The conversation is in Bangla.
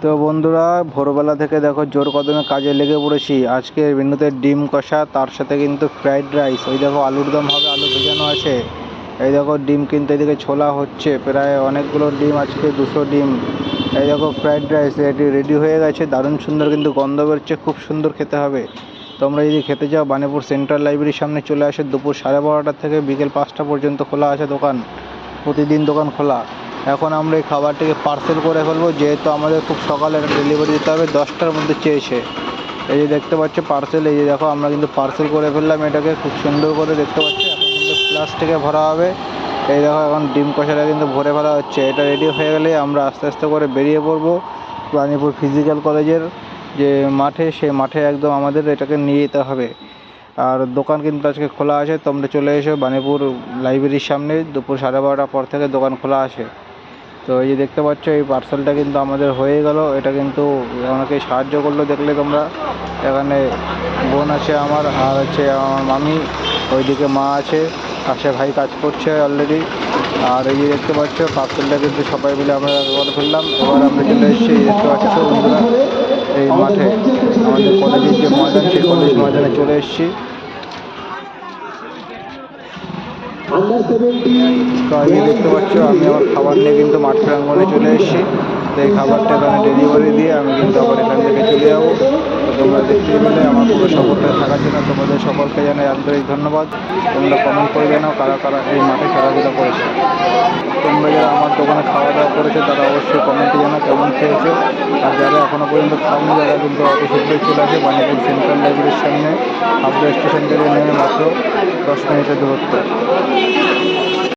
তো বন্ধুরা, ভোরবেলা থেকে দেখো জোর কদমে কাজে লেগে পড়েছি। আজকে মেনুতে ডিম কষা, তার সাথে কিন্তু ফ্রাইড রাইস। ওই দেখো আলুর দম হবে, আলু ভেজানো আছে। এই দেখো ডিম কিন্তু এদিকে ছোলা হচ্ছে, প্রায় অনেকগুলো ডিম, আজকে 200 ডিম। এই দেখো ফ্রাইড রাইস এটি রেডি হয়ে গেছে, দারুণ সুন্দর কিন্তু গন্ধ বেরোচ্ছে, খুব সুন্দর খেতে হবে। তোমরা যদি খেতে চাও বানিপুর সেন্ট্রাল লাইব্রেরির সামনে চলে আসে। দুপুর 12:30 থেকে বিকেল 5টা পর্যন্ত খোলা আছে দোকান, প্রতিদিন দোকান খোলা। এখন আমরা এই খাবারটিকে পার্সেল করে ফেলবো, যেহেতু আমাদের খুব সকালে একটা ডেলিভারি দিতে হবে, 10টার মধ্যে চেয়েছে। এই যে দেখতে পাচ্ছ পার্সেল, এই যে দেখো আমরা কিন্তু পার্সেল করে ফেললাম এটাকে খুব সুন্দর করে, দেখতে পাচ্ছি। এখন কিন্তু প্লাস্টিকে ভরা হবে। এই দেখো এখন ডিম কষাটা কিন্তু ভরে ফেলা হচ্ছে। এটা রেডি হয়ে গেলে আমরা আস্তে আস্তে করে বেরিয়ে পড়বো বানিপুর ফিজিক্যাল কলেজের যে মাঠে, সেই মাঠে একদম আমাদের এটাকে নিয়ে যেতে হবে। আর দোকান কিন্তু আজকে খোলা আছে, তোমরা চলে এসো বানিপুর লাইব্রেরির সামনে। দুপুর 12:30 পর থেকে দোকান খোলা আছে। তো এই যে দেখতে পাচ্ছ এই পার্সেলটা কিন্তু আমাদের হয়ে গেল। এটা কিন্তু অনেকেই সাহায্য করলো, দেখলে তোমরা। এখানে বোন আছে আমার, আর হচ্ছে আমার মামি, ওইদিকে মা আছে, পাশে ভাই কাজ করছে অলরেডি। আর এই যে দেখতে পাচ্ছ পার্সেলটা কিন্তু সবাই মিলে আমরা করে ফেললাম। এবার আমরা চলে এসেছি, দেখতে পাচ্ছ বন্ধুরা, এই মাঠে আমাদের কলেজের যে ময়দান, সেই কলেজ ময়দানে চলে এসেছি। তো এই দেখতে পাচ্ছ আমি আমার খাবার নিয়ে কিন্তু মাঠ প্রাঙ্গণে চলে এসেছি। তো এই খাবারটা এখানে ডেলিভারি দিয়ে আমি কিন্তু আবার এখান থেকে চলে যাবো। তো তোমরা দেখতেই পেলে আমার পুরো সফরটা থাকার জন্য তোমাদের সকলকে জানাই আন্তরিক ধন্যবাদ। তোমরা কমেন্ট করে জানাও কারা কারা এই মাঠে খেলাধুলা করেছে। তোমরা যারা আমার দোকানে খাওয়া দাওয়া করেছে তারা অবশ্যই কমেন্টে জানাও কেমন খেয়েছে। আর যারা এখনও পর্যন্ত খাওনি, তারা কিন্তু অত শীঘ্রই চলে আসে বানিপুর সেন্ট্রাল লাইব্রেরির সামনে, হাবড়া স্টেশন থেকে নেমে মাত্র 10 মিনিটের দূরত্ব।